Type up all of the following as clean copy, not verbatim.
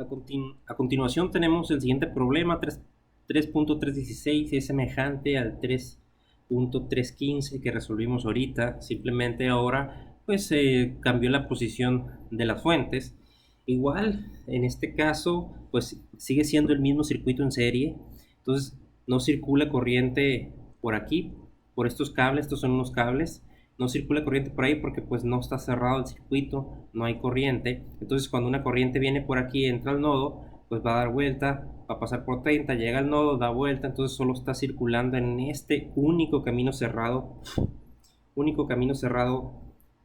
A continuación tenemos el siguiente problema, 3.316 es semejante al 3.315 que resolvimos ahorita. Simplemente ahora pues se cambió la posición de las fuentes. Igual en este caso pues sigue siendo el mismo circuito en serie. Entonces no circula corriente por aquí, por estos cables. Estos son unos cables. No circula corriente por ahí porque pues no está cerrado el circuito, no hay corriente. Entonces cuando una corriente viene por aquí, entra al nodo, pues va a dar vuelta, va a pasar por 30, llega al nodo, da vuelta. Entonces solo está circulando en este único camino cerrado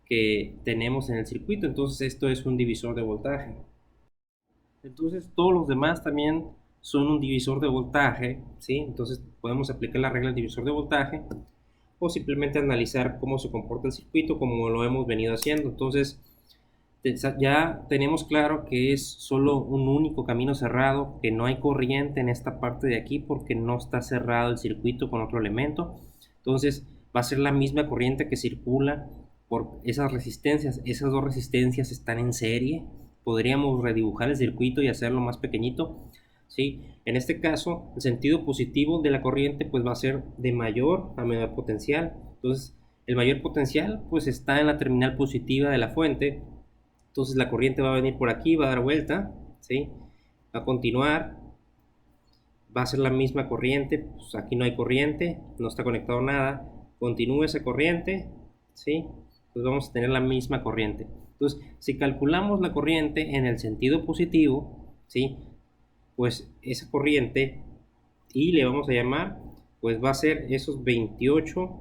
que tenemos en el circuito. Entonces esto es un divisor de voltaje. Entonces todos los demás también son un divisor de voltaje, ¿sí? Entonces podemos aplicar la regla del divisor de voltaje o simplemente analizar cómo se comporta el circuito como lo hemos venido haciendo. Entonces ya tenemos claro que es solo un único camino cerrado, que no hay corriente en esta parte de aquí porque no está cerrado el circuito con otro elemento. Entonces va a ser la misma corriente que circula por esas resistencias. Esas dos resistencias están en serie. Podríamos redibujar el circuito y hacerlo más pequeñito, ¿sí? En este caso el sentido positivo de la corriente pues va a ser de mayor a menor potencial. Entonces el mayor potencial pues está en la terminal positiva de la fuente. Entonces la corriente va a venir por aquí, va a dar vuelta, ¿sí? Va a continuar, va a ser la misma corriente. Pues aquí no hay corriente, no está conectado nada. Continúa esa corriente, ¿sí? Pues vamos a tener la misma corriente. Entonces, si calculamos la corriente en el sentido positivo, ¿sí? Pues esa corriente, y le vamos a llamar, pues va a ser esos 28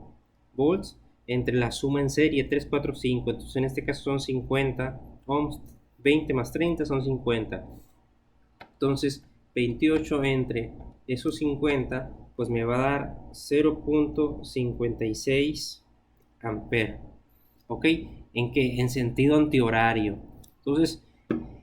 volts entre la suma en serie 3, 4, 5. Entonces en este caso son 50 ohms. 20 más 30 son 50. Entonces 28 entre esos 50 pues me va a dar 0.56 amperes. ¿Ok? En sentido antihorario. Entonces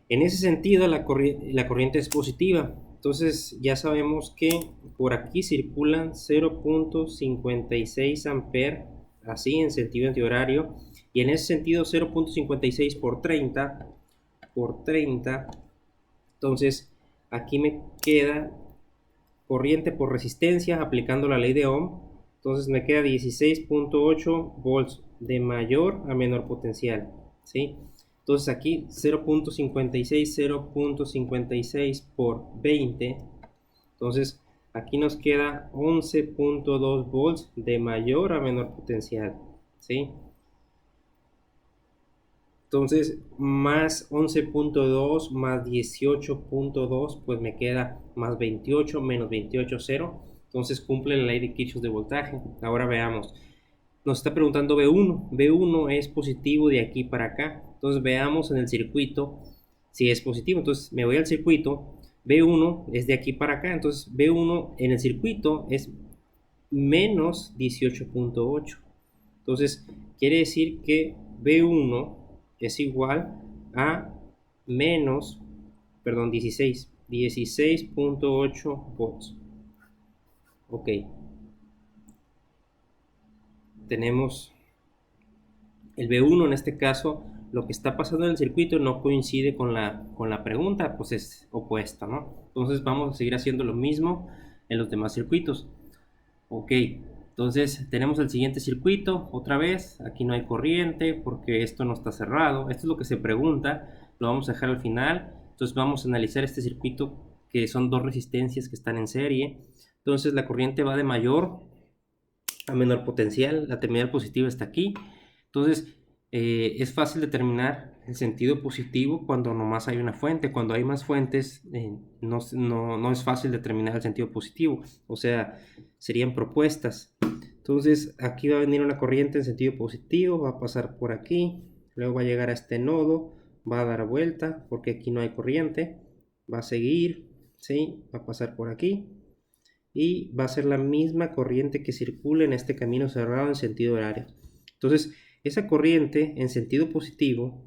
en ese sentido la corriente es positiva. Entonces ya sabemos que por aquí circulan 0.56 amperes, así en sentido antihorario, y en ese sentido 0.56 por 30, entonces aquí me queda corriente por resistencia aplicando la ley de Ohm. Entonces me queda 16.8 volts de mayor a menor potencial, ¿sí? Entonces aquí 0.56 por 20. Entonces aquí nos queda 11.2 volts de mayor a menor potencial, ¿sí? Entonces más 11.2 más 18.2 pues me queda más 28 menos 28, 0. Entonces cumple la ley de Kirchhoff de voltaje. Ahora veamos. Nos está preguntando B1. B1 es positivo de aquí para acá. Entonces veamos en el circuito si es positivo. Entonces me voy al circuito. B1 es de aquí para acá. Entonces B1 en el circuito es menos 18.8. Entonces quiere decir que B1 es igual a menos, perdón, 16.8 volts. Ok. Tenemos el B1 en este caso. Lo que está pasando en el circuito no coincide con la pregunta, pues es opuesta, ¿no? Entonces vamos a seguir haciendo lo mismo en los demás circuitos. Ok, entonces tenemos el siguiente circuito, otra vez, aquí no hay corriente porque esto no está cerrado. Esto es lo que se pregunta, lo vamos a dejar al final. Entonces vamos a analizar este circuito que son dos resistencias que están en serie. Entonces la corriente va de mayor a menor potencial, la terminal positiva está aquí. Entonces es fácil determinar el sentido positivo cuando nomás hay una fuente. Cuando hay más fuentes no es fácil determinar el sentido positivo, o sea, serían propuestas. Entonces aquí va a venir una corriente en sentido positivo, va a pasar por aquí, luego va a llegar a este nodo, va a dar vuelta porque aquí no hay corriente, va a seguir, ¿sí? Va a pasar por aquí y va a ser la misma corriente que circula en este camino cerrado en sentido horario. Entonces esa corriente en sentido positivo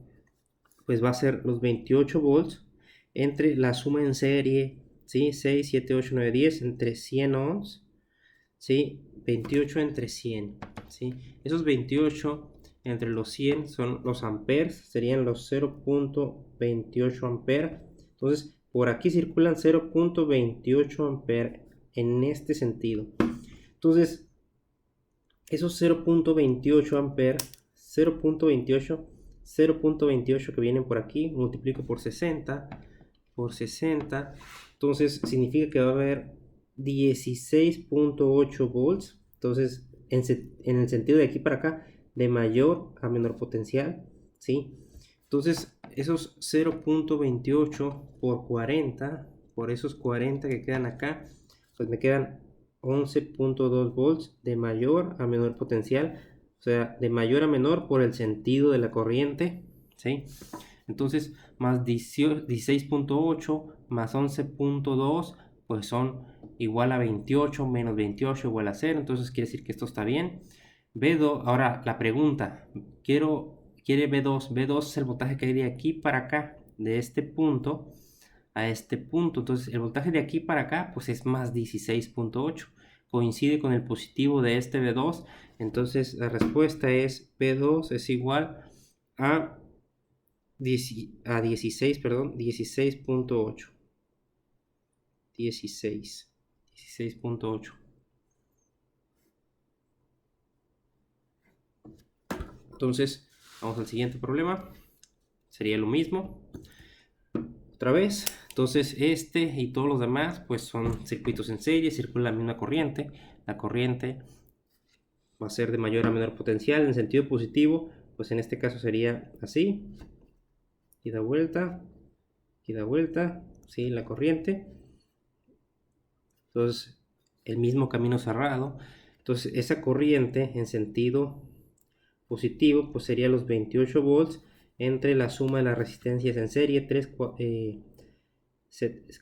pues va a ser los 28 volts entre la suma en serie, ¿sí? 6, 7, 8, 9, 10 entre 100 ohms, ¿sí? 28 entre 100, ¿sí? Esos 28 entre los 100 son los amperes, serían los 0.28 amperes. Entonces por aquí circulan 0.28 amperes en este sentido. Entonces, esos 0.28 amperes, 0.28 que vienen por aquí, multiplico por 60, entonces significa que va a haber 16.8 volts. Entonces, en el sentido de aquí para acá, de mayor a menor potencial, ¿sí? Entonces, esos 0.28 por 40, por esos 40 que quedan acá, pues me quedan 11.2 volts de mayor a menor potencial, o sea, de mayor a menor por el sentido de la corriente, ¿sí? Entonces, más 16.8 más 11.2, pues son igual a 28, menos 28 igual a 0, entonces quiere decir que esto está bien. B2, ahora la pregunta, quiere B2, B2 es el voltaje que hay de aquí para acá, de este punto a este punto, entonces el voltaje de aquí para acá pues es más 16.8, coincide con el positivo de este B2, entonces la respuesta es B2 es igual a 16, perdón, 16.8, 16.8. Entonces, vamos al siguiente problema. Sería lo mismo. Otra vez. Entonces, este y todos los demás, pues son circuitos en serie, circula la misma corriente. La corriente va a ser de mayor a menor potencial en sentido positivo. Pues en este caso sería así. Y da vuelta. Y da vuelta. Sí, la corriente. Entonces, el mismo camino cerrado. Entonces, esa corriente en sentido positivo, pues sería los 28 volts entre la suma de las resistencias en serie, 3, que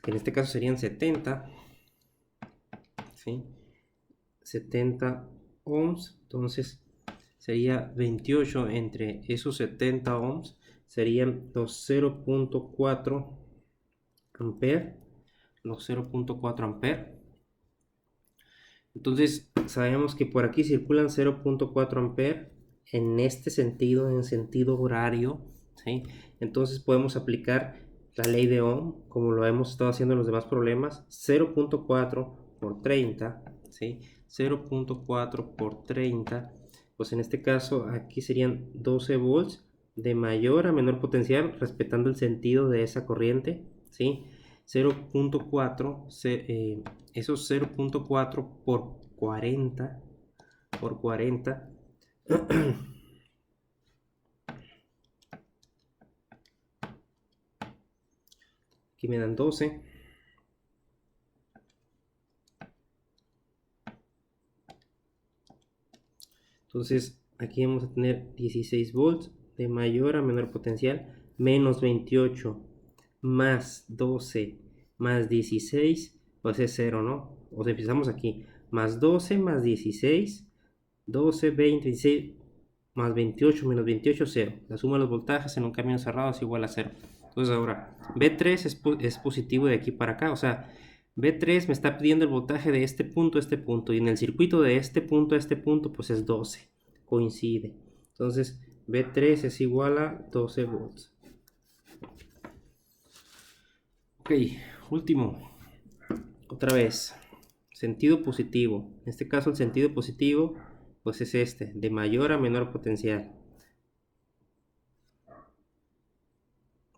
en este caso serían 70, ¿sí? 70 ohms, entonces sería 28 entre esos 70 ohms, serían los 0.4 amperes, los 0.4 amperes. Entonces sabemos que por aquí circulan 0.4 amperes en este sentido, en sentido horario, ¿sí? Entonces podemos aplicar la ley de Ohm, como lo hemos estado haciendo en los demás problemas, 0.4 por 30, ¿sí? 0.4 por 30, pues en este caso aquí serían 12 volts de mayor a menor potencial, respetando el sentido de esa corriente, ¿sí? 0.4, esos 0.4 por 40, aquí me dan 12. Entonces aquí vamos a tener 16 volts de mayor a menor potencial, menos 28 más 12 más 16, pues es 0, ¿no? O sea, empezamos aquí, más 12 más 16, 12, 20, 16, más 28 menos 28, 0. La suma de los voltajes en un camino cerrado es igual a 0. Entonces ahora, B3 es positivo de aquí para acá, o sea, B3 me está pidiendo el voltaje de este punto a este punto, y en el circuito de este punto a este punto, pues es 12, coincide. Entonces, B3 es igual a 12 volts. Ok, último, otra vez, sentido positivo. En este caso el sentido positivo, pues es este, de mayor a menor potencial.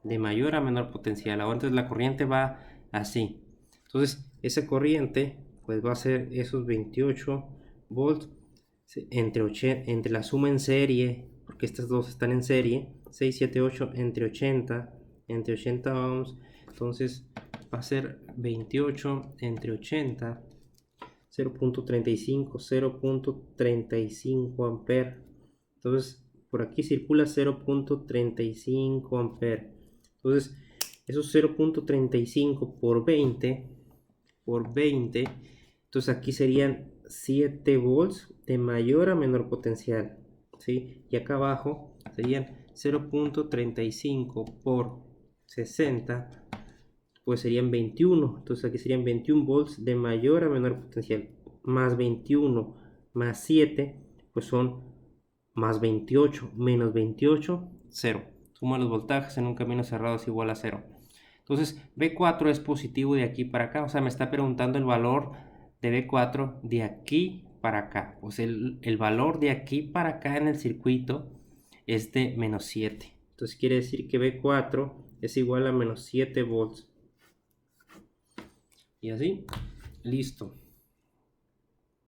De mayor a menor potencial. Ahora entonces la corriente va así. Entonces esa corriente pues va a ser esos 28 volts entre la suma en serie, porque estas dos están en serie, 6, 7, 8 entre 80 ohms. Entonces va a ser 28 entre 80, 0.35 amperes. Entonces por aquí circula 0.35 amperes. Entonces, esos 0.35 por 20, entonces aquí serían 7 volts de mayor a menor potencial, ¿sí? Y acá abajo serían 0.35 por 60, pues serían 21. Entonces aquí serían 21 volts de mayor a menor potencial, más 21 más 7, pues son más 28, menos 28, 0. Suma los voltajes en un camino cerrado es igual a 0. Entonces B4 es positivo de aquí para acá, o sea, me está preguntando el valor de B4 de aquí para acá. Pues el valor de aquí para acá en el circuito es de menos 7. Entonces quiere decir que B4 es igual a menos 7 volts. Y así, listo.